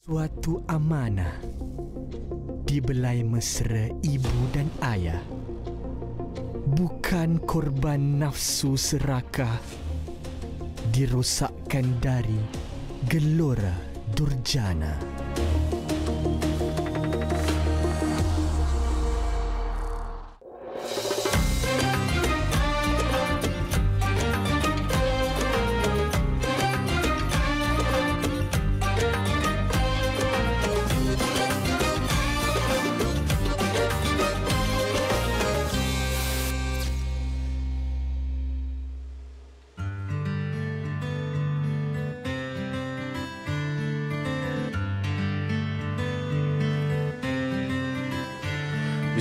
Suatu amanah dibelai mesra ibu dan ayah, bukan korban nafsu serakah, dirosakkan dari gelora durjana.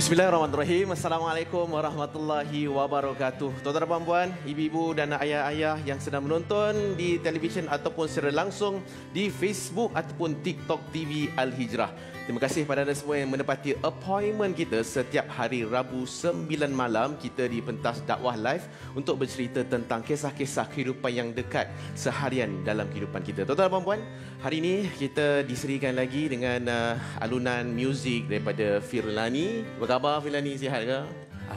Bismillahirrahmanirrahim. Assalamualaikum warahmatullahi wabarakatuh. Tuan-tuan dan puan, ibu-ibu dan ayah-ayah yang sedang menonton di televisyen ataupun secara langsung di Facebook ataupun TikTok TV Al-Hijrah. Terima kasih kepada anda semua yang menepati appointment kita setiap hari Rabu 9 malam kita di pentas dakwah live untuk bercerita tentang kisah-kisah kehidupan yang dekat seharian dalam kehidupan kita. Tuan-tuan dan puan, hari ini kita diserikan lagi dengan alunan muzik daripada Firlani. Apa khabar Firlani, sihat ke?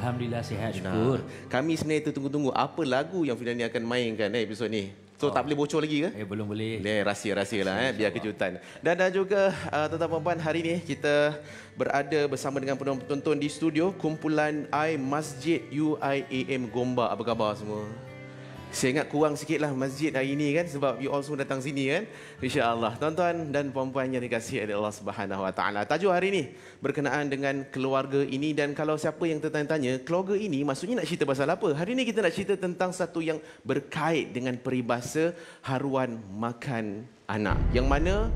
Alhamdulillah sihat, syukur. Kami sebenarnya tunggu-tunggu apa lagu yang Firlani akan mainkan episod ni. So tak boleh bocor lagi ke? Belum boleh. Rahsia-rahsia lah biar kejutan. Dan juga tuan-tuan dan puan, hari ni kita berada bersama dengan penonton di studio kumpulan I Masjid UIAM Gombak. Apa khabar semua? Saya ingat kurang sikit lah masjid hari ini kan, sebab you all semua datang sini kan. InsyaAllah. Tuan-tuan dan puan-puan yang dikasihi oleh Allah Subhanahu Wa Taala. Tajuk hari ini berkenaan dengan keluarga ini, dan kalau siapa yang tertanya-tanya, keluarga ini maksudnya nak cerita pasal apa? Hari ini kita nak cerita tentang satu yang berkait dengan peribahasa haruan makan anak. Yang mana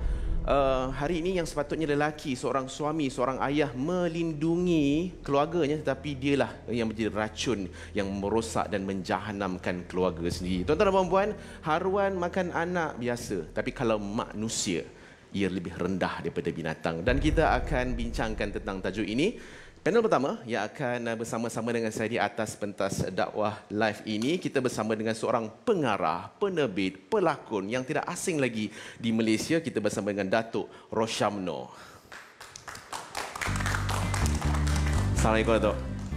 hari ini yang sepatutnya lelaki, seorang suami, seorang ayah melindungi keluarganya, tetapi dialah yang menjadi racun yang merosak dan menjahanamkan keluarga sendiri. Tuan-tuan dan puan, haruan makan anak biasa, tapi kalau manusia, ia lebih rendah daripada binatang. Dan kita akan bincangkan tentang tajuk ini. Panel pertama yang akan bersama-sama dengan saya di atas pentas dakwah live ini, kita bersama dengan seorang pengarah, penerbit, pelakon yang tidak asing lagi di Malaysia. Kita bersama dengan Datuk Roshamno. Assalamualaikum Datuk.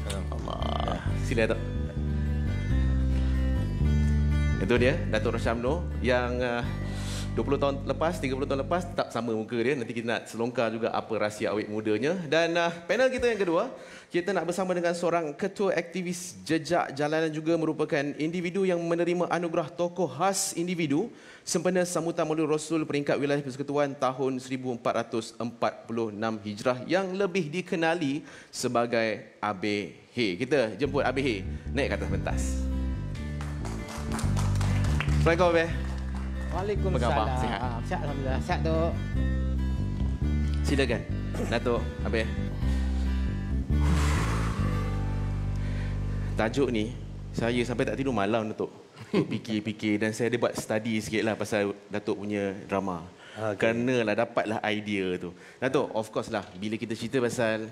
Allah. Sila Datuk. Itu dia Datuk Roshamno yang 20 tahun lepas, 30 tahun lepas tetap sama muka dia. Nanti kita nak selongkar juga apa rahsia awet mudanya. Dan panel kita yang kedua, kita nak bersama dengan seorang ketua aktivis jejak jalanan, juga merupakan individu yang menerima anugerah tokoh khas individu sempena sambutan Maulid Rasul peringkat wilayah persekutuan tahun 1446 Hijrah, yang lebih dikenali sebagai Abe He. Kita jemput Abe He naik ke atas pentas. Assalamualaikum Abe. Waalaikumsalam. Sihat? Sihat, alhamdulillah. Sihat, Dok. Silakan Datuk Abe. Tajuk ni saya sampai tak tidur malam Datuk, untuk fikir-fikir, dan saya ada buat study sikit lah pasal Datuk punya drama. Kerana lah dapatlah idea tu Datuk. Of course lah, bila kita cerita pasal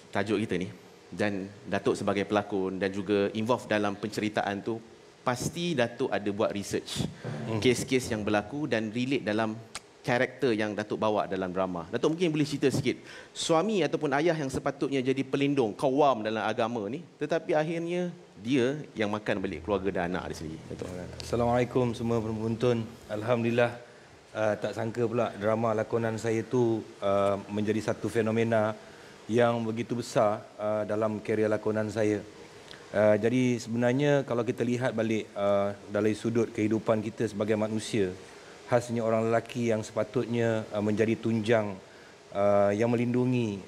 tajuk kita ni, dan Datuk sebagai pelakon dan juga involve dalam penceritaan tu, pasti Datuk ada buat research kes-kes yang berlaku dan relate dalam karakter yang Datuk bawa dalam drama. Datuk mungkin boleh cerita sikit, suami ataupun ayah yang sepatutnya jadi pelindung, kawam dalam agama ni, tetapi akhirnya dia yang makan balik keluarga dan anak dia sendiri. Datuk. Assalamualaikum semua penonton. Alhamdulillah, tak sangka pula drama lakonan saya tu menjadi satu fenomena yang begitu besar dalam karier lakonan saya. Jadi sebenarnya kalau kita lihat balik dari sudut kehidupan kita sebagai manusia, khasnya orang lelaki yang sepatutnya menjadi tunjang yang melindungi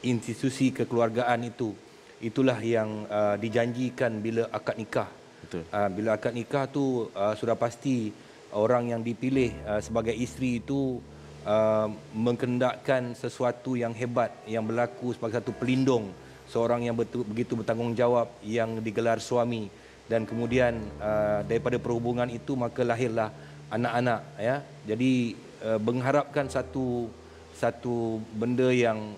institusi kekeluargaan itu, itulah yang dijanjikan bila akad nikah. Betul. Bila akad nikah tu sudah pasti orang yang dipilih sebagai isteri itu mengkendakkan sesuatu yang hebat yang berlaku sebagai satu pelindung, seorang yang begitu bertanggungjawab yang digelar suami, dan kemudian daripada perhubungan itu maka lahirlah anak-anak, ya. Jadi mengharapkan satu benda yang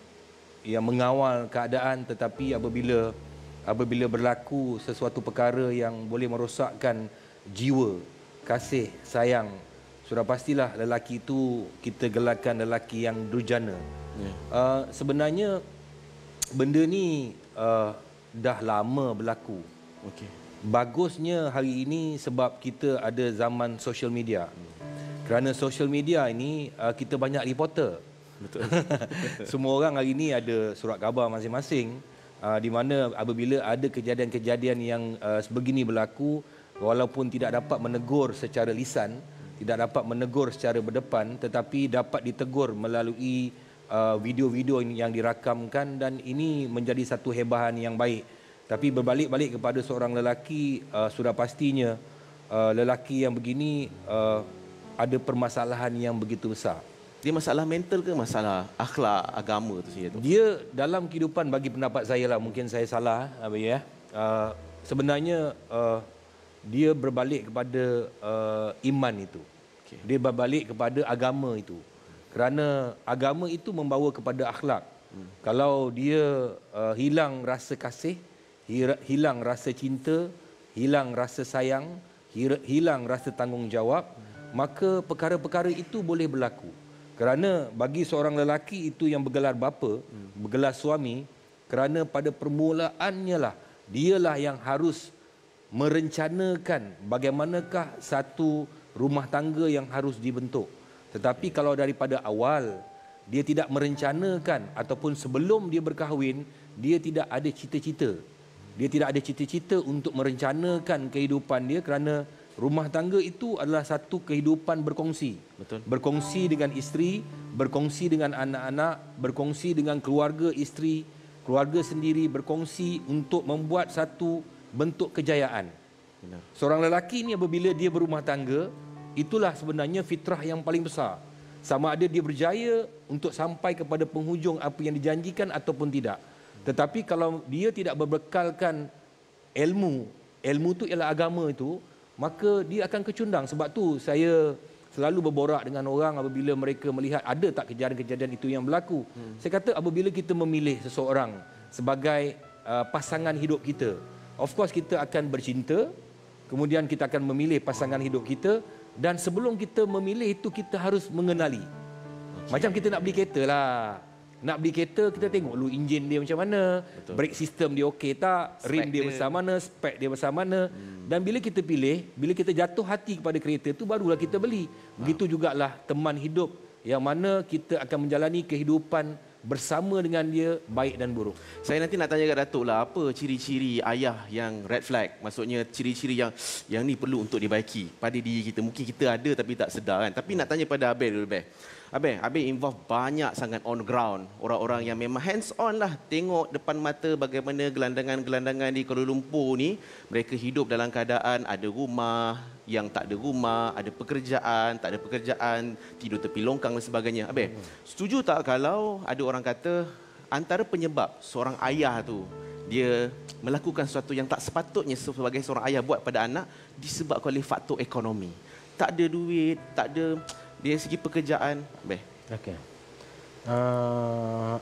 mengawal keadaan, tetapi apabila berlaku sesuatu perkara yang boleh merosakkan jiwa, kasih sayang sudah pastilah lelaki itu kita gelarkan lelaki yang durjana. Sebenarnya benda ni dah lama berlaku. Okey. Bagusnya hari ini sebab kita ada zaman social media. Kerana social media ini kita banyak reporter. Betul. Semua orang hari ini ada surat khabar masing-masing, di mana apabila ada kejadian-kejadian yang sebegini berlaku, walaupun tidak dapat menegur secara lisan, tidak dapat menegur secara berdepan, tetapi dapat ditegur melalui video-video yang dirakamkan, dan ini menjadi satu hebahan yang baik. Tapi berbalik-balik kepada seorang lelaki, sudah pastinya lelaki yang begini ada permasalahan yang begitu besar. Dia masalah mental ke masalah akhlak, agama tu saja tu? Dia dalam kehidupan, bagi pendapat saya lah, mungkin saya salah, sebenarnya dia berbalik kepada iman itu. Okay. Dia berbalik kepada agama itu. Kerana agama itu membawa kepada akhlak. Kalau dia hilang rasa kasih, hilang rasa cinta, hilang rasa sayang, hilang rasa tanggungjawab, maka perkara-perkara itu boleh berlaku. Kerana bagi seorang lelaki itu yang bergelar bapa, bergelar suami, kerana pada permulaannya lah, dialah yang harus merencanakan bagaimanakah satu rumah tangga yang harus dibentuk. Tetapi kalau daripada awal dia tidak merencanakan, ataupun sebelum dia berkahwin, dia tidak ada cita-cita. Dia tidak ada cita-cita untuk merencanakan kehidupan dia, kerana rumah tangga itu adalah satu kehidupan berkongsi. Betul. Berkongsi dengan isteri, berkongsi dengan anak-anak, berkongsi dengan keluarga isteri, keluarga sendiri, berkongsi untuk membuat satu bentuk kejayaan. Benar. Seorang lelaki ni apabila dia berumah tangga, itulah sebenarnya fitrah yang paling besar. Sama ada dia berjaya untuk sampai kepada penghujung apa yang dijanjikan ataupun tidak. Tetapi kalau dia tidak berbekalkan ilmu itu ialah agama itu, maka dia akan kecundang. Sebab tu saya selalu berborak dengan orang apabila mereka melihat ada tak kejadian-kejadian itu yang berlaku. Saya kata apabila kita memilih seseorang sebagai pasangan hidup kita, of course kita akan bercinta, kemudian kita akan memilih pasangan hidup kita, dan sebelum kita memilih itu kita harus mengenali. Macam kita nak beli kereta lah. Nak beli kereta, kita tengok dulu enjin dia macam mana, brake system dia okey tak, rim dia besar mana, spek dia besar mana. Dan bila kita pilih, bila kita jatuh hati kepada kereta tu, barulah kita beli. Begitu jugalah teman hidup yang mana kita akan menjalani kehidupan bersama dengan dia, baik dan buruk. Saya nanti nak tanya kat Datuk lah, apa ciri-ciri ayah yang red flag? Maksudnya ciri-ciri yang ni perlu untuk dibaiki pada diri kita. Mungkin kita ada tapi tak sedar kan. Tapi nak tanya pada Abel dulu, Abel. Abel involve banyak sangat on ground. Orang-orang yang memang hands on lah. Tengok depan mata bagaimana gelandangan-gelandangan di Kuala Lumpur ni. Mereka hidup dalam keadaan ada rumah, yang tak ada rumah, ada pekerjaan, tak ada pekerjaan, tidur tepi longkang dan sebagainya. Abel, setuju tak kalau ada orang kata antara penyebab seorang ayah tu dia melakukan sesuatu yang tak sepatutnya sebagai seorang ayah buat pada anak disebabkan oleh faktor ekonomi? Tak ada duit, tak ada dari segi pekerjaan. Abel. Okey.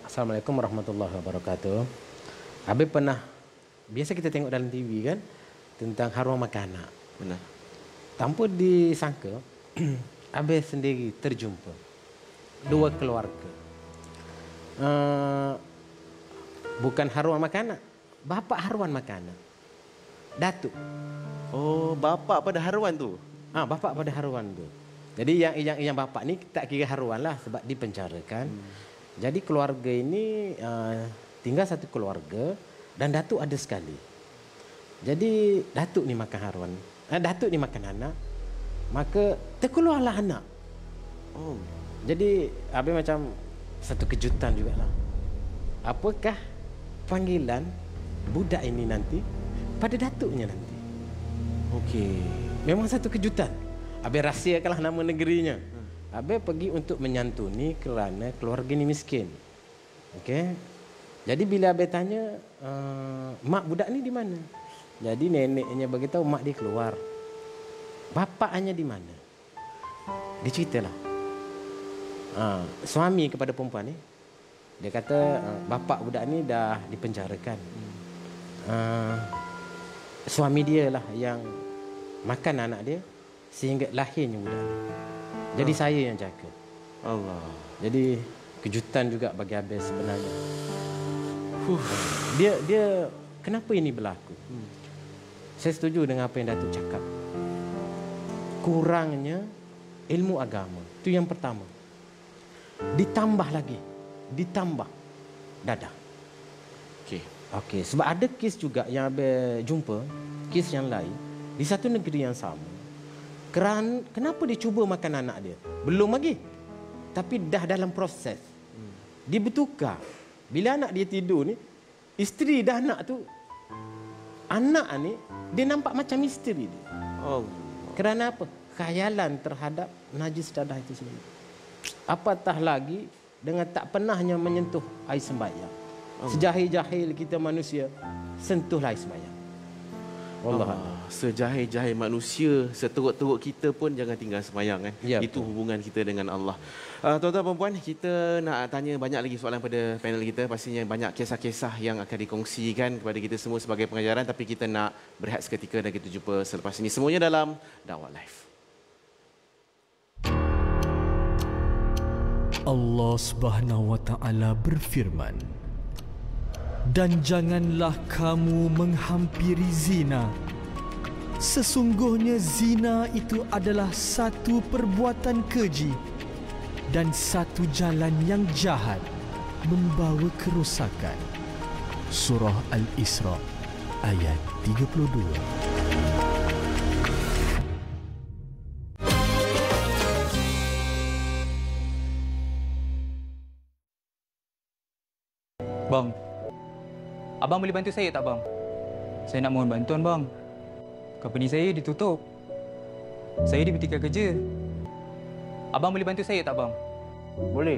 Assalamualaikum warahmatullahi wabarakatuh. Abel pernah, biasa kita tengok dalam TV kan, tentang haruan makanan. Benar. Tanpa disangka, Abel sendiri terjumpa dua keluarga. Bukan haruan makanan, bapa haruan makanan. Datuk. Oh, bapa pada haruan tu? Bapa pada haruan tu. Jadi yang bapa ni tak kira haruan lah sebab dipenjarakan. Jadi keluarga ini tinggal satu keluarga dan Datuk ada sekali. Jadi Datuk ni makan haruan. Datuk ni makan anak. Maka terkeluarlah anak. Oh. Jadi Abang macam satu kejutan jugalah. Apakah panggilan budak ini nanti pada Datuknya nanti? Okey. Memang satu kejutan. Abang rahsiakanlah nama negerinya. Abang pergi untuk menyantuni kerana keluarga ini miskin. Okey. Jadi bila Abang tanya, mak budak ni di mana? Jadi neneknya beritahu mak dia keluar. Bapaknya di mana? Dia ceritalah. Suami kepada perempuan ni, dia kata bapak budak ni dah dipenjarakan. Suami dia lah yang makan anak dia sehingga lahirnya budak ni. Jadi saya yang jaga. Allah. Jadi kejutan juga bagi Abel sebenarnya. Dia kenapa ini berlaku? Saya setuju dengan apa yang Datuk cakap. Kurangnya ilmu agama. Itu yang pertama. Ditambah lagi. Ditambah dadah. Okey, sebab ada kes juga yang Abel jumpa, kes yang lain di satu negeri yang sama. Kenapa dia cuba makan anak dia? Belum lagi. Tapi dah dalam proses. Dia bertukar. Bila anak dia tidur ni, isteri dah anak tu, anak ni dia nampak macam isteri dia. Oh. Kerana apa? Khayalan terhadap najis dadah itu sendiri. Apatah lagi dengan tak pernahnya menyentuh air sembahyang. Sejahil-jahil kita manusia, sentuhlah air sembahyang. Wallah. Sejahil-jahil manusia, seteruk-teruk kita pun jangan tinggal sembahyang kan. Ya, itu hubungan kita dengan Allah. Tuan-tuan dan puan, kita nak tanya banyak lagi soalan pada panel kita. Pastinya banyak kisah-kisah yang akan dikongsikan kepada kita semua sebagai pengajaran, tapi kita nak berehat seketika dan kita jumpa selepas ini. Semuanya dalam Dakwah Live. Allah Subhanahu wa taala berfirman, dan janganlah kamu menghampiri zina. Sesungguhnya zina itu adalah satu perbuatan keji dan satu jalan yang jahat membawa kerosakan. Surah Al-Isra ayat 32. Bang, abang boleh bantu saya tak bang? Saya nak mohon bantuan bang. Company saya ditutup. Saya dihentikan kerja. Abang boleh bantu saya tak bang? Boleh.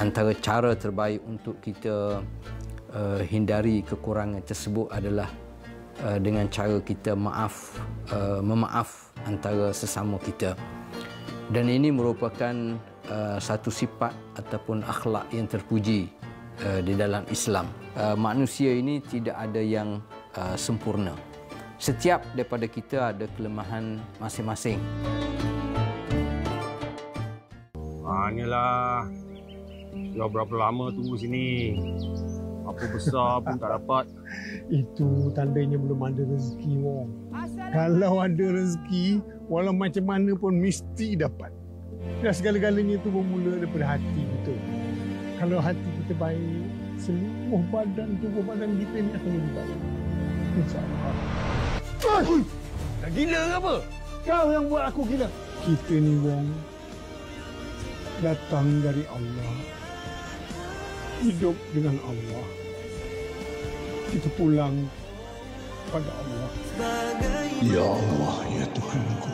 Antara cara terbaik untuk kita hindari kekurangan tersebut adalah dengan cara kita memaaf antara sesama kita. Dan ini merupakan satu sifat ataupun akhlak yang terpuji di dalam Islam. Manusia ini tidak ada yang sempurna. Setiap daripada kita ada kelemahan masing-masing. Inilah. Dah berapa lama tunggu sini. Apa besar pun tak dapat. Itu tandanya belum ada rezeki, Wong. Kalau ada rezeki, walau macam mana pun mesti dapat. Dan segala-galanya itu bermula daripada hati kita. Kalau hati kita baik, seluruh tubuh badan kita ni akan lebih baik. InsyaAllah. Dah gila ke apa? Kau yang buat aku gila. Kita ni, Wong, datang dari Allah. Hidup dengan Allah. Kita pulang pada Allah. Ya Allah, ya Tuhanku,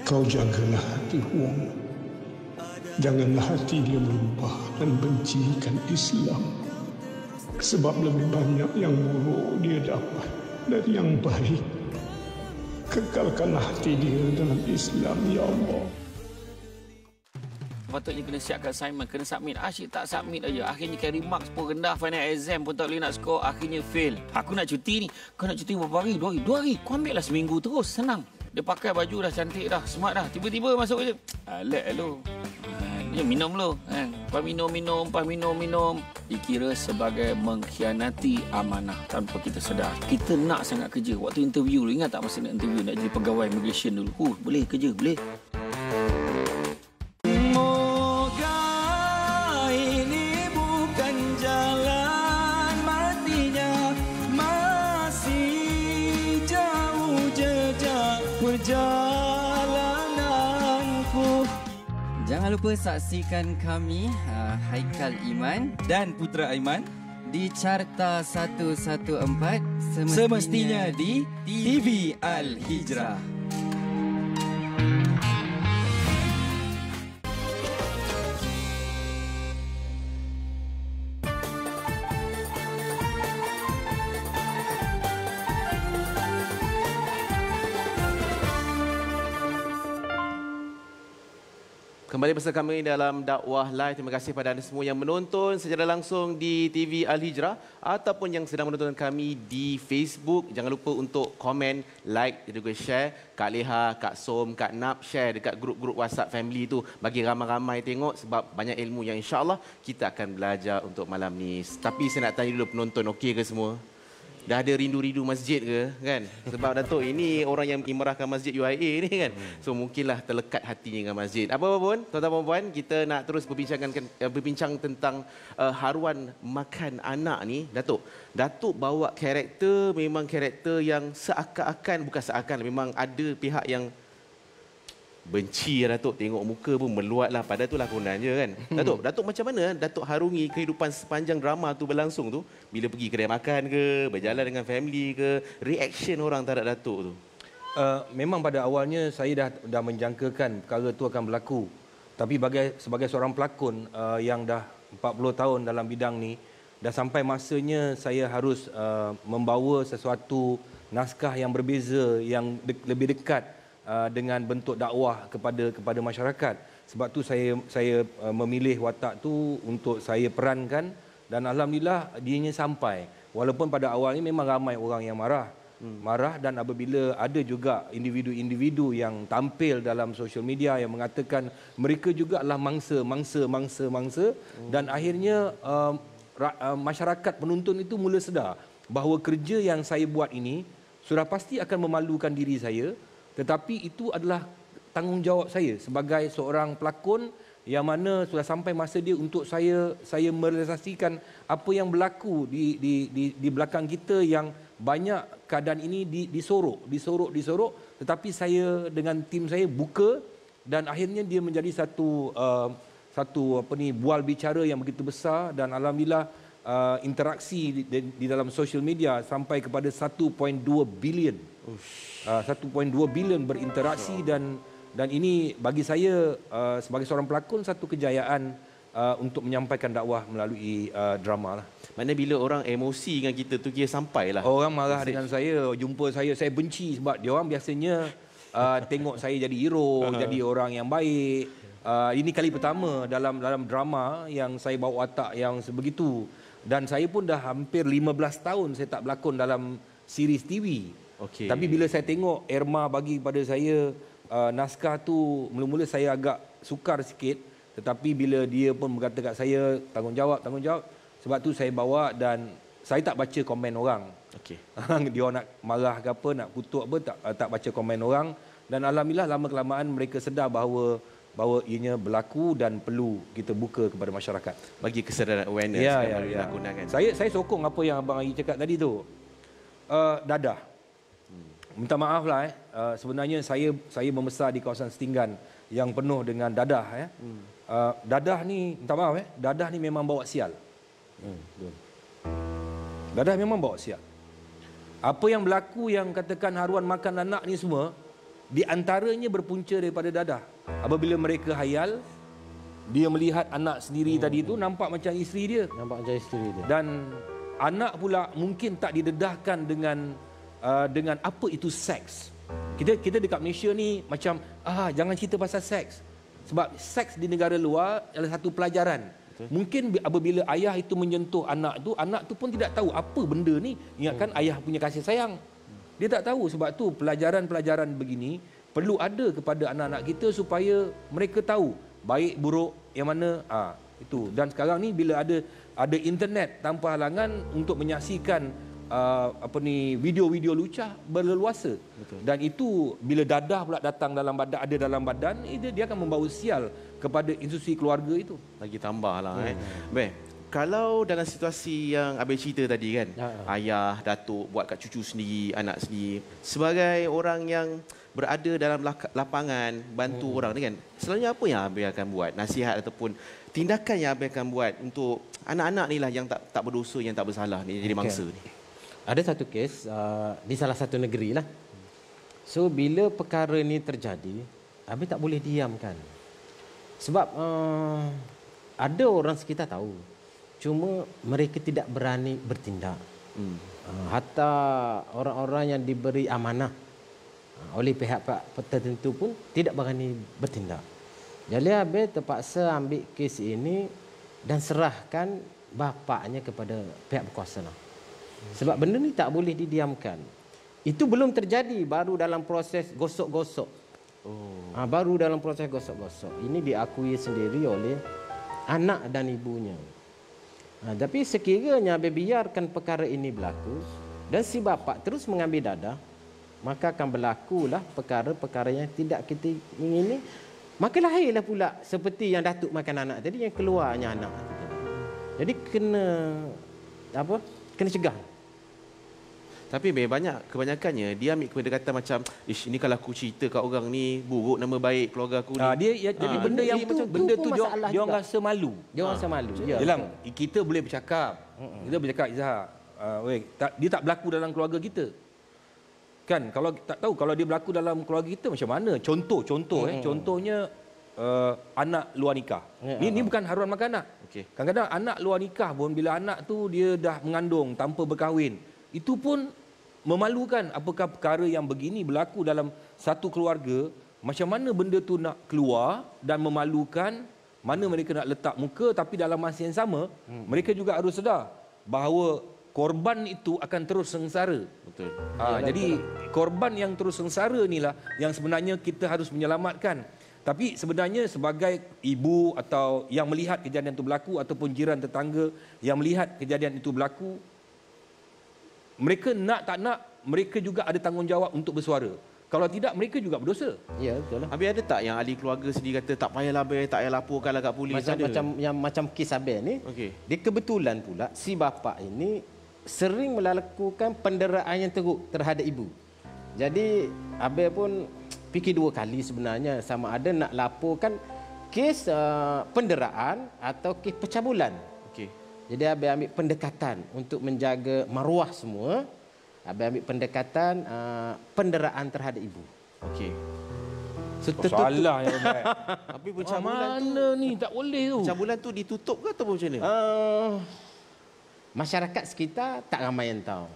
Kau jagalah hati Wong. Janganlah hati dia berubah dan bencikan Islam. Sebab lebih banyak yang buruk dia dapat dari yang baik. Kekalkanlah hati dia dalam Islam, ya Allah. Patutnya kena siapkan assignment, kena submit. Asyik tak submit aja. Akhirnya carry marks pun rendah, final exam pun tak boleh nak score, akhirnya fail. Aku nak cuti ni. Kau nak cuti berapa hari? 2 hari. 2 hari. Kau ambil lah seminggu terus. Senang. Dia pakai baju dah cantik dah, smart dah. Tiba-tiba masuk kerja. Alat lu. Dia minum lu. Lepas minum. Dikira sebagai mengkhianati amanah tanpa kita sedar. Kita nak sangat kerja. Waktu interview lu, ingat tak masa nak interview nak jadi pegawai immigration dulu? Boleh kerja, boleh. Jangan lupa saksikan kami Haikal Iman Dan Putra Aiman di Carta 114 semestinya di TV Al Hijrah. Kembali bersama kami dalam dakwah live. Terima kasih kepada anda semua yang menonton secara langsung di TV Al-Hijrah ataupun yang sedang menonton kami di Facebook. Jangan lupa untuk komen, like dan juga share. Kak Leha, Kak Som, Kak Nap share dekat grup-grup WhatsApp family tu bagi ramai-ramai tengok sebab banyak ilmu yang insya-Allah kita akan belajar untuk malam ni. Tapi saya nak tanya dulu penonton, okey ke semua? Dah ada rindu-rindu masjid ke kan? Sebab Datuk ini orang yang imarahkan masjid UIA ni kan. So mungkinlah terlekat hatinya dengan masjid. Apa-apa pun tuan-tuan dan puan, kita nak terus berbincang tentang haruan makan anak ni. Datuk bawa karakter, memang karakter yang seakan-akan, bukan seakan, memang ada pihak yang benci Datuk, tengok muka pun meluatlah, padahal tu lakonan je kan. Datuk macam mana Datuk harungi kehidupan sepanjang drama tu berlangsung tu, bila pergi kedai makan ke, berjalan dengan family ke, reaction orang terhadap Datuk tu? Memang pada awalnya saya dah menjangkakan perkara tu akan berlaku. Tapi sebagai seorang pelakon yang dah 40 tahun dalam bidang ni, dah sampai masanya saya harus membawa sesuatu naskah yang berbeza, yang lebih dekat dengan bentuk dakwah kepada masyarakat. Sebab tu saya memilih watak tu untuk saya perankan, dan alhamdulillah dianya sampai. Walaupun pada awalnya memang ramai orang yang marah dan apabila ada juga individu-individu yang tampil dalam social media yang mengatakan mereka juga adalah mangsa, dan akhirnya masyarakat penonton itu mula sedar bahawa kerja yang saya buat ini sudah pasti akan memalukan diri saya. Tetapi itu adalah tanggungjawab saya sebagai seorang pelakon yang mana sudah sampai masa dia untuk saya merealisasikan apa yang berlaku di belakang kita, yang banyak keadaan ini disorok, tetapi saya dengan tim saya buka, dan akhirnya dia menjadi satu bual bicara yang begitu besar, dan alhamdulillah interaksi di dalam social media sampai kepada 1.2 bilion. 1.2 bilion berinteraksi, dan ini bagi saya sebagai seorang pelakon satu kejayaan untuk menyampaikan dakwah melalui drama lah. Mana bila orang emosi dengan kita tu kira sampailah. Orang marah dengan saya, jumpa saya benci sebab dia orang biasanya tengok saya jadi hero, jadi orang yang baik. Ini kali pertama dalam drama yang saya bawa watak yang sebegitu, dan saya pun dah hampir 15 tahun saya tak berlakon dalam series TV. Okay. Tapi bila saya tengok Irma bagi kepada saya naskah tu, mula-mula saya agak sukar sikit, tetapi bila dia pun berkata kat saya tanggungjawab, sebab tu saya bawa, dan saya tak baca komen orang. Okey. Dia nak marah ke apa, nak kutuk apa, tak baca komen orang, dan alhamdulillah lama kelamaan mereka sedar bahawa ianya berlaku dan perlu kita buka kepada masyarakat. Bagi kesedaran awareness melalui lakonan kan. Saya sokong apa yang Abang Ari cakap tadi tu. Dadah. Minta maaf lah sebenarnya saya membesar di kawasan Setinggan yang penuh dengan dadah dadah ni, minta maaf dadah ni memang bawa sial. Dadah memang bawa sial. Apa yang berlaku yang katakan haruan makan anak ni semua, di antaranya berpunca daripada dadah. Apabila mereka hayal, dia melihat anak sendiri tadi tu nampak macam isteri dia. Dan anak pula mungkin tak didedahkan dengan apa itu seks. Kita dekat Malaysia ni macam jangan cerita pasal seks. Sebab seks di negara luar adalah satu pelajaran. Betul. Mungkin apabila ayah itu menyentuh anak tu pun tidak tahu apa benda ni. Ingatkan ayah punya kasih sayang. Dia tak tahu. Sebab tu pelajaran-pelajaran begini perlu ada kepada anak-anak kita supaya mereka tahu baik buruk yang mana itu. Dan sekarang ni bila ada internet tanpa halangan untuk menyaksikan video-video lucah berleluasa. Betul. Dan itu bila dadah pula datang dalam badan, dia akan membawa sial kepada institusi keluarga itu. Lagi tambahlah Baik. Kalau dalam situasi yang Abang cerita tadi kan, ayah, datuk buat kat cucu sendiri, anak sendiri, sebagai orang yang berada dalam lapangan bantu orang ni kan, selalunya apa yang Abang akan buat? Nasihat ataupun tindakan yang Abang akan buat untuk anak-anak ni lah yang tak berdosa, yang tak bersalah ni, jadi mangsa ni? Ada satu kes di salah satu negeri lah. So bila perkara ni terjadi, Abang tak boleh diamkan. Sebab ada orang sekitar tahu, cuma mereka tidak berani bertindak. Hatta orang-orang yang diberi amanah oleh pihak tertentu pun tidak berani bertindak. Jadi Abe terpaksa ambil kes ini dan serahkan bapaknya kepada pihak berkuasa. Sebab benda ni tak boleh didiamkan. Itu belum terjadi, baru dalam proses gosok-gosok. Baru dalam proses gosok-gosok. Ini diakui sendiri oleh anak dan ibunya. Tapi sekiranya Abe biarkan perkara ini berlaku dan si bapa terus mengambil dadah, maka akan berlakulah perkara-perkara yang tidak kita ingini. Maka lahirlah pula seperti yang Datuk makan anak tadi, yang keluarnya anak. Jadi kena cegah. Tapi kebanyakannya dia ambil pendekatan macam, ini kalau aku cerita kat orang ni buruk nama baik keluarga aku ni. Jadi benda yang macam benda tu dia orang rasa malu. Dia orang rasa malu. Dalam kita boleh bercakap. Kita bercakap Izhar. Dia tak berlaku dalam keluarga kita. Kan kalau tak tahu kalau dia berlaku dalam keluarga kita macam mana? Contohnya anak luar nikah. Ini bukan haruan makanan. Kadang-kadang anak luar nikah pun bila anak tu dia dah mengandung tanpa berkahwin, itu pun memalukan. Apakah perkara yang begini berlaku dalam satu keluarga, macam mana benda tu nak keluar dan memalukan, mana mereka nak letak muka, tapi dalam masa yang sama mereka juga harus sedar bahawa korban itu akan terus sengsara. Betul. Jadi korban yang terus sengsara inilah yang sebenarnya kita harus menyelamatkan. Tapi sebenarnya sebagai ibu atau yang melihat kejadian itu berlaku ataupun jiran tetangga yang melihat kejadian itu berlaku, mereka nak tak nak, mereka juga ada tanggungjawab untuk bersuara. Kalau tidak, mereka juga berdosa. Ya, betul lah. Habis ada tak yang ahli keluarga sendiri kata tak payahlah Abel, tak payah laporkanlah kat polis? Macam kes Abel ni, dia kebetulan pula si bapa ini sering melakukan penderaan yang teruk terhadap ibu. Jadi Abel pun fikir dua kali sebenarnya sama ada nak laporkan kes penderaan atau kes pencabulan. Jadi Abel ambil pendekatan untuk menjaga maruah semua. Abel ambil pendekatan penderaan terhadap ibu. Salah yang baik. Tapi pencabulan mana ni tak boleh tu. Pencabulan tu ditutup ke atau macam mana? Masyarakat sekitar tak ramai yang tahu.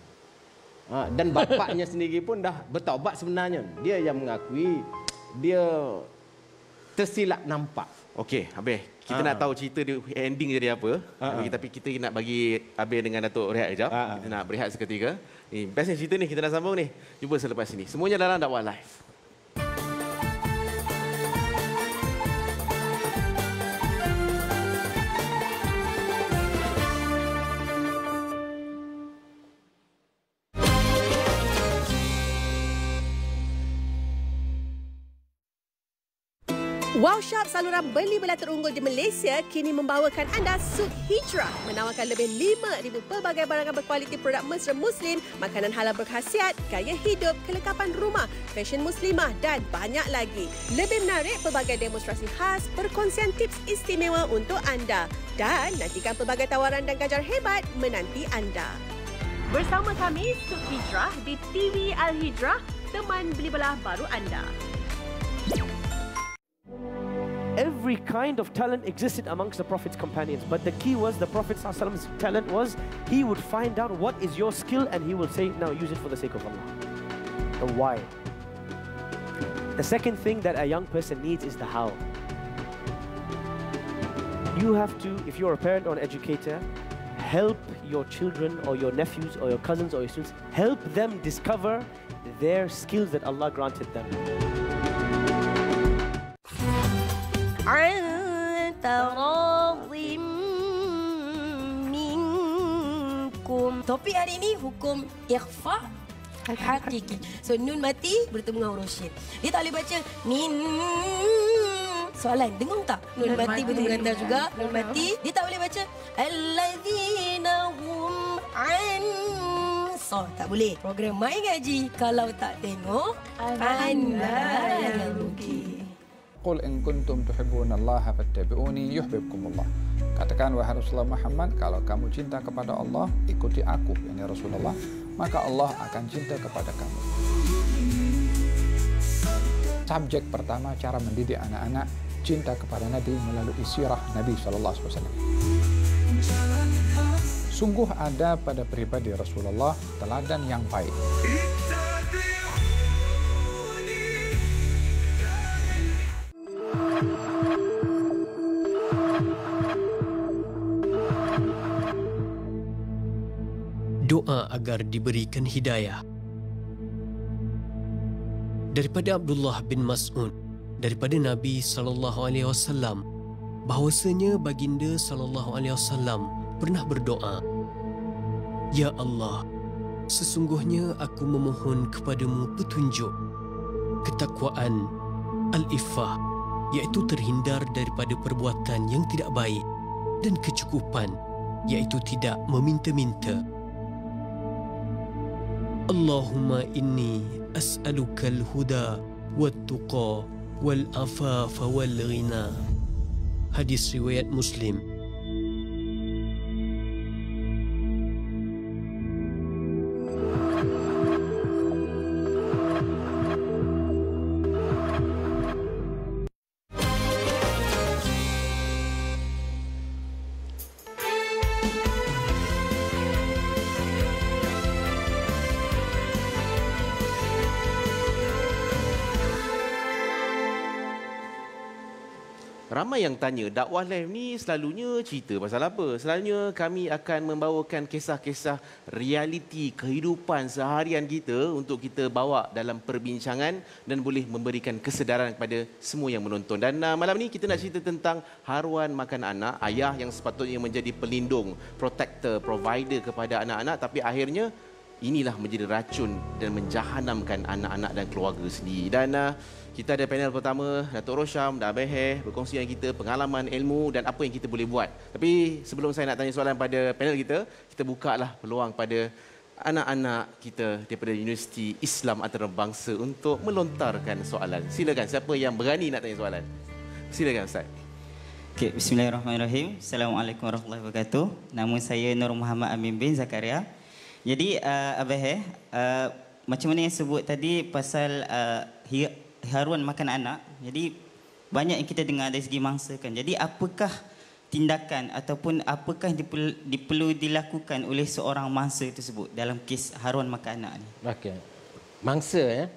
Dan bapaknya sendiri pun dah bertaubat sebenarnya. Dia yang mengakui dia tersilap nampak. Okey, Abel, kita nak tahu cerita dia ending jadi apa. Tapi kita nak bagi Abel dengan Datuk rehat sekejap. Kita nak berehat seketika. Ni bestnya cerita ni kita nak sambung ni. Jumpa selepas ini. Semuanya dalam Dakwah Live. Wow Shop, saluran beli belah terunggul di Malaysia, kini membawakan anda Suk Hijrah, menawarkan lebih 5,000 pelbagai barangan berkualiti produk mesra Muslim, makanan halal berkhasiat, gaya hidup, kelengkapan rumah, fashion muslimah dan banyak lagi. Lebih menarik, pelbagai demonstrasi khas, perkongsian tips istimewa untuk anda dan nantikan pelbagai tawaran dan ganjar hebat menanti anda. Bersama kami, Suk Hijrah di TV Al-Hijrah, teman beli belah baru anda. Every kind of talent existed amongst the Prophet's companions, but the key was the Prophet's talent was he would find out what is your skill and he will say, now use it for the sake of Allah. The why. The second thing that a young person needs is the how. You have to, if you're a parent or an educator, help your children or your nephews or your cousins or your students, help them discover their skills that Allah granted them. Topik hari ini hukum ikhfa hakiki. So nun mati bertemu dengan huruf shin. Dia tak boleh baca min. Soalan, dengar tak? Nun mati bertemu dengan dal juga. Nun mati dia tak boleh baca alladzina hum an. So tak boleh. Program My Ngaji kalau tak tengok anda yang rugi. Qul in kuntum tuhibbunallaha fattabi'uni yuhibbukumullah. Katakan wahai Rasulullah Muhammad, kalau kamu cinta kepada Allah, ikuti aku, yakni Rasulullah, maka Allah akan cinta kepada kamu. Subjek pertama, cara mendidik anak-anak cinta kepada Nabi melalui sirah Nabi SAW. Sungguh ada pada pribadi Rasulullah teladan yang baik. berdoa agar diberikan hidayah. Daripada Abdullah bin Mas'ud daripada Nabi SAW bahawasanya baginda SAW pernah berdoa, Ya Allah, sesungguhnya aku memohon kepadamu petunjuk, ketakwaan, al-iffah, iaitu terhindar daripada perbuatan yang tidak baik, dan kecukupan, iaitu tidak meminta-minta. Allahumma inni as'aluka al-huda wat-tuqa wal-afafa wal-ghina. Hadis riwayat Muslim. Ramai yang tanya, dakwah live ni selalunya cerita pasal apa? Selalunya kami akan membawakan kisah-kisah realiti kehidupan seharian kita untuk kita bawa dalam perbincangan dan boleh memberikan kesedaran kepada semua yang menonton. Dan malam ni kita nak cerita tentang haruan makan anak, ayah yang sepatutnya menjadi pelindung, protector, provider kepada anak-anak, tapi akhirnya inilah menjadi racun dan menjahanamkan anak-anak dan keluarga sendiri. Dan kita ada panel pertama, Datuk Rosham dan Abang Heh berkongsi dengan kita pengalaman, ilmu dan apa yang kita boleh buat. Tapi sebelum saya nak tanya soalan pada panel kita bukalah peluang pada anak-anak kita daripada Universiti Islam Antarabangsa untuk melontarkan soalan. Silakan, siapa yang berani nak tanya soalan? Silakan Ustaz. Okay, bismillahirrahmanirrahim. Assalamualaikum warahmatullahi wabarakatuh. Nama saya Nur Muhammad Amin bin Zakaria. Jadi Abang Heh, macam mana yang sebut tadi pasal haruan makan anak. Jadi banyak yang kita dengar dari segi mangsa kan. Jadi apakah tindakan ataupun apakah yang perlu dilakukan oleh seorang mangsa tersebut dalam kes haruan makan anak ni? Okey. Mangsa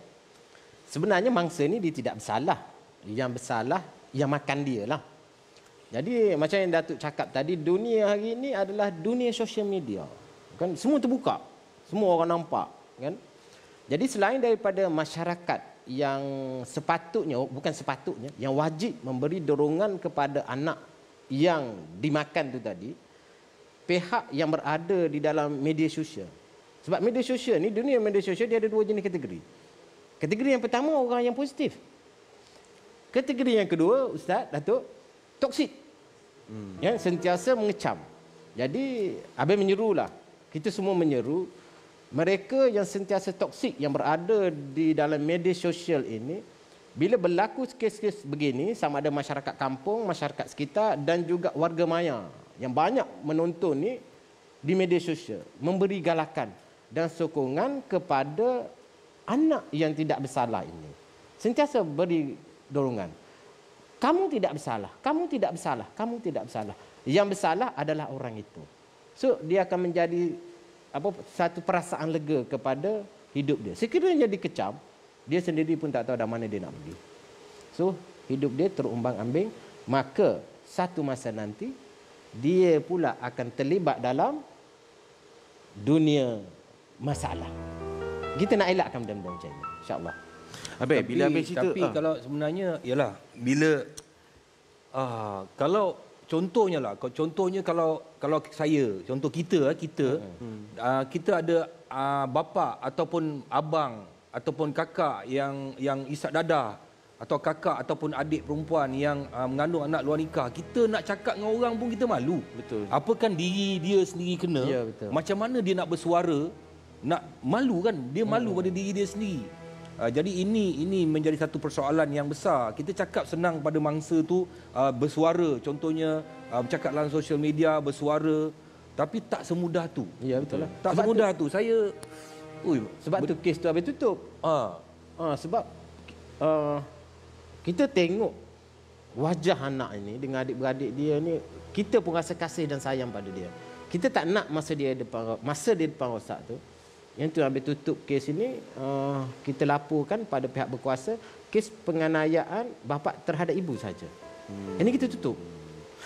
sebenarnya mangsa ni dia tidak bersalah. Yang bersalah yang makan dia lah. Jadi macam yang Datuk cakap tadi, dunia hari ini adalah dunia sosial media. Kan semua terbuka. Semua orang nampak, kan? Jadi selain daripada masyarakat yang sepatutnya, bukan sepatutnya, yang wajib memberi dorongan kepada anak yang dimakan tu tadi, pihak yang berada di dalam media sosial. Sebab media sosial ni, dunia media sosial dia ada dua jenis kategori. Kategori yang pertama orang yang positif. Kategori yang kedua, Ustaz, Datuk, toksik. Yang sentiasa mengecam. Jadi, Abang menyerulah. Kita semua menyeru mereka yang sentiasa toksik yang berada di dalam media sosial ini, bila berlaku kes-kes begini, sama ada masyarakat kampung, masyarakat sekitar dan juga warga maya yang banyak menonton ni di media sosial, memberi galakan dan sokongan kepada anak yang tidak bersalah ini. Sentiasa beri dorongan. Kamu tidak bersalah, kamu tidak bersalah, kamu tidak bersalah. Yang bersalah adalah orang itu. So dia akan menjadi satu perasaan lega kepada hidup dia. Sekiranya dikecam, dia sendiri pun tak tahu dah mana dia nak pergi. So hidup dia terumbang-ambing, maka satu masa nanti dia pula akan terlibat dalam dunia masalah. Kita nak elakkan benda-benda macam ini, insya-Allah. Habis bila habis cerita, tapi kalau sebenarnya ialah bila kalau contohnya lah, kalau saya, contoh kita ada bapa ataupun abang ataupun kakak yang isak dadah, atau kakak ataupun adik perempuan yang mengandung anak luar nikah, kita nak cakap dengan orang pun kita malu. Betul. Apa kan diri dia sendiri kena, ya, betul. Macam mana dia nak bersuara, nak malu kan, dia malu pada diri dia sendiri. Jadi ini menjadi satu persoalan yang besar. Kita cakap senang pada mangsa tu bersuara, contohnya bercakap dalam sosial media, bersuara, tapi tak semudah tu. Ya, betul lah. Tak sebab semudah tu. Saya sebab tu kes tu habis tutup. Sebab kita tengok wajah anak ini dengan adik-beradik dia ni, kita pun rasa kasih dan sayang pada dia. Kita tak nak masa dia depan rosak tu. Yang tu habis tutup kes ini, kita laporkan pada pihak berkuasa kes penganiayaan bapa terhadap ibu saja. Ini kita tutup.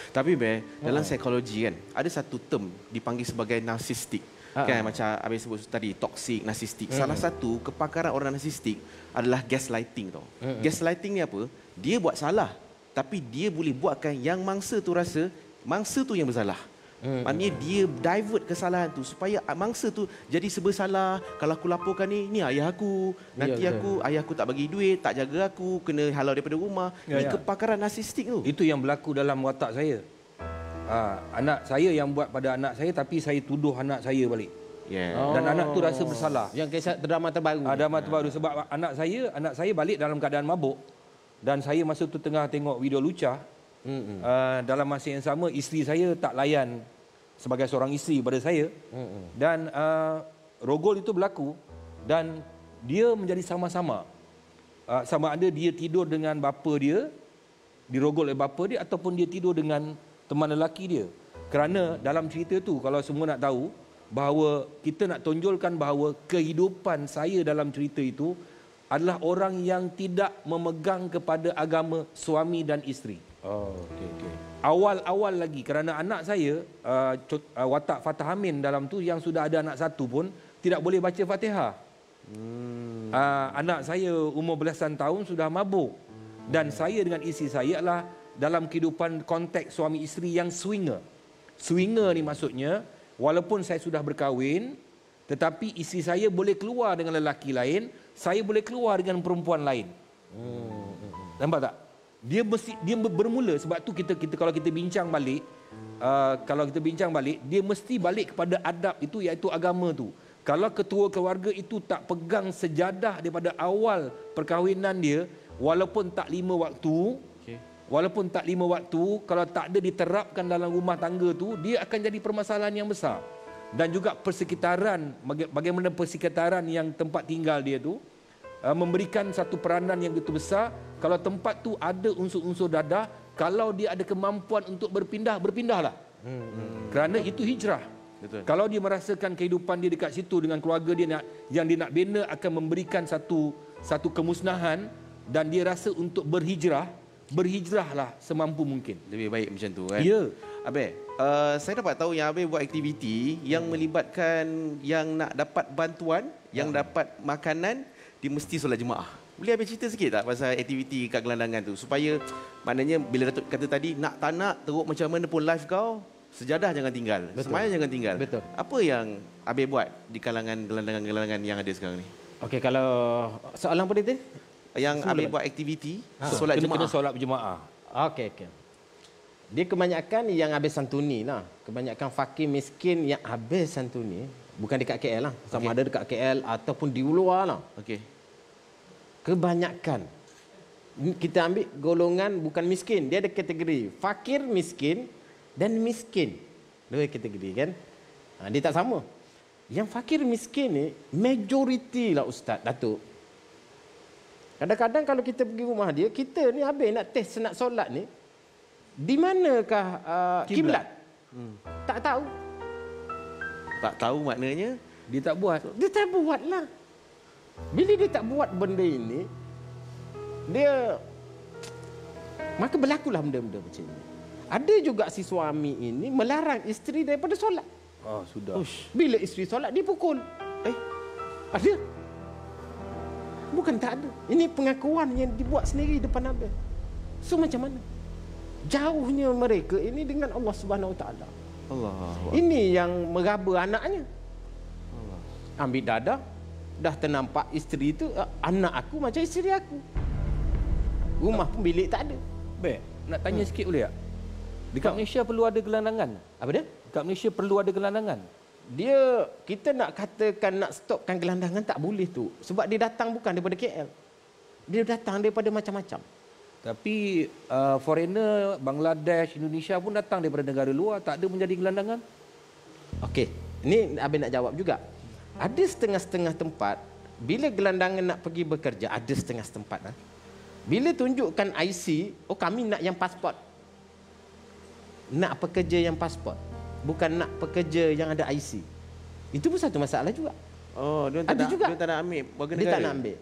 Tapi dalam psikologi kan, ada satu term dipanggil sebagai narsistik. Kan macam Abang sebut tadi toxic, narsistik. Salah satu kepakaran orang narsistik adalah gaslighting tau. Gaslighting ni apa? Dia buat salah tapi dia boleh buatkan yang mangsa tu rasa mangsa tu yang bersalah. Maknanya dia divert kesalahan tu supaya mangsa tu jadi serba salah. Kalau aku laporkan ni ayah aku. Nanti ayah aku tak bagi duit, tak jaga aku, kena halau daripada rumah. Ini kepakaran narsistik tu. Itu yang berlaku dalam watak saya. Anak saya yang buat pada anak saya tapi saya tuduh anak saya balik. Dan anak tu rasa bersalah. Yang kisah drama terbaru. Drama terbaru sebab anak saya balik dalam keadaan mabuk dan saya masa tu tengah tengok video lucah. Dalam masa yang sama isteri saya tak layan sebagai seorang isteri pada saya. Dan rogol itu berlaku dan dia menjadi sama-sama. Sama ada dia tidur dengan bapa dia, dirogol oleh bapa dia ataupun dia tidur dengan teman lelaki dia. Kerana dalam cerita tu kalau semua nak tahu bahawa kita nak tonjolkan bahawa kehidupan saya dalam cerita itu adalah orang yang tidak memegang kepada agama suami dan isteri. Awal-awal lagi kerana anak saya watak Fatah Amin dalam tu yang sudah ada anak satu pun tidak boleh baca Fatihah. Anak saya umur belasan tahun sudah mabuk dan saya dengan isteri saya adalah dalam kehidupan konteks suami isteri yang swinger. Swinger ni maksudnya walaupun saya sudah berkahwin tetapi isteri saya boleh keluar dengan lelaki lain, saya boleh keluar dengan perempuan lain. Nampak tak? Dia bermula sebab tu kita kalau kita bincang balik dia mesti balik kepada adab itu iaitu agama tu. Kalau ketua keluarga itu tak pegang sejadah daripada awal perkahwinan dia walaupun tak 5 waktu, kalau tak ada diterapkan dalam rumah tangga tu dia akan jadi permasalahan yang besar. Dan juga persekitaran, bagaimana persekitaran yang tempat tinggal dia tu memberikan satu peranan yang begitu besar. Kalau tempat tu ada unsur-unsur dadah, kalau dia ada kemampuan untuk berpindah, berpindahlah. Kerana itu hijrah. Betul. Kalau dia merasakan kehidupan dia dekat situ dengan keluarga dia yang dia nak bina akan memberikan satu kemusnahan dan dia rasa untuk berhijrahlah semampu mungkin. Lebih baik macam tu kan. Ya. Abang, saya dapat tahu yang Abang buat aktiviti yang melibatkan yang nak dapat bantuan, yang dapat makanan, dia mesti solat jemaah. Boleh Abang cerita sikit tak pasal aktiviti kat gelandangan tu supaya maknanya bila Datuk kata tadi nak tak nak teruk macam mana pun life kau, sejadah jangan tinggal, sembahyang jangan tinggal. Betul. Apa yang Abang buat di kalangan gelandangan-gelandangan yang ada sekarang ni? Okey, kalau soalan apa dia? Yang Abang buat aktiviti solat jemaah. Kena solat berjemaah. Okey. Dia kebanyakan yang habis santuni lah. Kebanyakan fakir miskin yang habis santuni. Bukan dekat KL lah. Sama ada dekat KL ataupun di luar lah. Okey. Kebanyakan. Kita ambil golongan bukan miskin. Dia ada kategori fakir, miskin dan miskin. Dua kategori kan. Dia tak sama. Yang fakir miskin ni majoriti lah Ustaz, Datuk. Kadang-kadang kalau kita pergi rumah dia, kita ni habis nak test nak solat ni, di manakah kiblat? Tak tahu. Tak tahu maknanya dia tak buat. Dia tak buat lah. Bila dia tak buat benda ini, dia maka berlakulah benda-benda macam ini. Ada juga si suami ini melarang isteri daripada solat. Sudah. Bila isteri solat dia pukul. Ada. Bukan tak ada. Ini pengakuan yang dibuat sendiri depan Abang. So macam mana? Jauhnya mereka ini dengan Allah Subhanahu Wa Taala. Ini yang meraba anaknya. Ambil dadah, dah ternampak isteri itu anak aku macam isteri aku. Rumah pun bilik tak ada. Baik, nak tanya sikit boleh tak? Dekat Malaysia perlu ada gelandangan. Apa dia? Dekat Malaysia perlu ada gelandangan. Kita nak katakan nak stopkan gelandangan tak boleh tu. Sebab dia datang bukan daripada KL. Dia datang daripada macam-macam. Tapi foreigner, Bangladesh, Indonesia pun datang daripada negara luar. Tak ada menjadi gelandangan. Okey, ini Abang nak jawab juga. Ada setengah-setengah tempat, bila gelandangan nak pergi bekerja, ada setengah tempat. Bila tunjukkan IC, kami nak yang pasport. Nak pekerja yang pasport. Bukan nak pekerja yang ada IC. Itu pun satu masalah juga. Dia tak nak ambil warga negara. Dia tak nak ambil.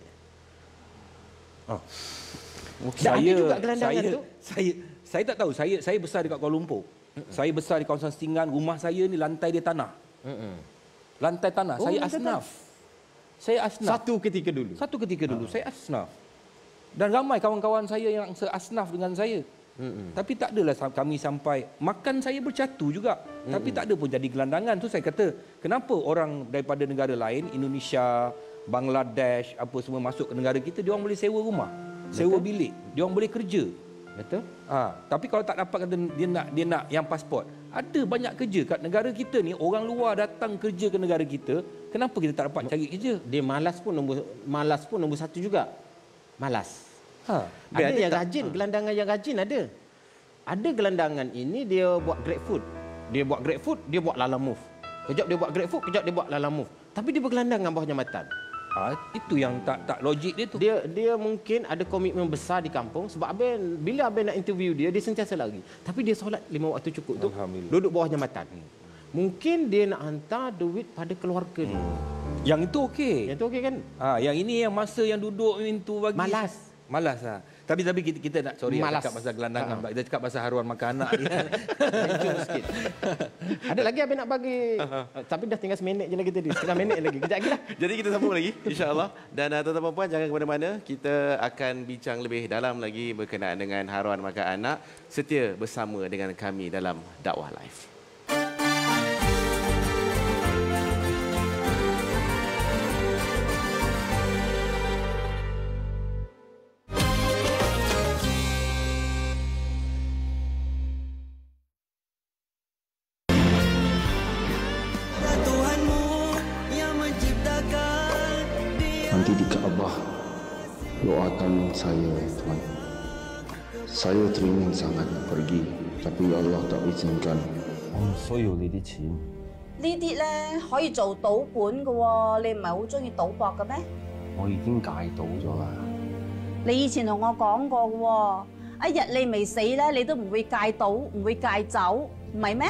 Saya juga gelandangan tu. Saya tak tahu. Saya besar dekat Kuala Lumpur. Saya besar di kawasan Setinggan. Rumah saya ni lantai dia tanah. Lantai tanah. Oh, Saya lantai asnaf. Saya asnaf. Satu ketika dulu. Saya asnaf. Dan ramai kawan-kawan saya yang seasnaf dengan saya. Tapi tak adalah kami sampai makan saya bercatu juga. Tapi tak ada pun jadi gelandangan. Tu saya kata, kenapa orang daripada negara lain, Indonesia, Bangladesh, apa semua masuk ke negara kita, dia orang boleh sewa rumah, sewa bilik, dia orang boleh kerja. Betul? Tapi kalau tak dapat kata dia nak yang pasport. Ada banyak kerja kat negara kita ni, orang luar datang kerja ke negara kita, kenapa kita tak dapat cari kerja? Dia malas pun nombor satu juga. Malas. Ada yang rajin, gelandangan yang rajin ada. Ada gelandangan ini dia buat GrabFood. Dia buat GrabFood, dia buat Lalamove. Kejap dia buat GrabFood, kejap dia buat Lalamove. Tapi dia bergelandangan bawah jambatan. Itu yang tak logik dia tu. Dia mungkin ada komitmen besar di kampung sebab bila Abang nak interview dia sentiasa lari. Tapi dia solat 5 waktu cukup tu. Duduk bawah jambatan. Mungkin dia nak hantar duit pada keluarga dia. Yang itu okey. Yang itu okey kan? Yang ini yang masa yang duduk itu bagi malas Tapi kita nak malas. Cakap pasal gelandangan. Kita cakap pasal haruan makan anak ni. Sikit. Ada lagi Abang nak bagi. Tapi dah tinggal seminit je lagi tadi. Setengah minit lagi. Kejap lagi lah. Jadi kita sambung lagi insya-Allah. Dan tuan-tuan dan puan jangan ke mana-mana. Kita akan bincang lebih dalam lagi berkenaan dengan haruan makan anak. Setia bersama dengan kami dalam Dakwah Live. Nanti di Kaabah, doakan saya, Tuhan. Saya teringin sangat nak pergi, tapi Allah tak izinkan. 需要呢啲錢。呢啲咧可以做賭本嘅喎，你唔係好中意賭博嘅咩？我已經戒賭咗啦。你以前同我講過嘅喎，一日你未死咧，你都唔會戒賭，唔會戒酒，唔係咩？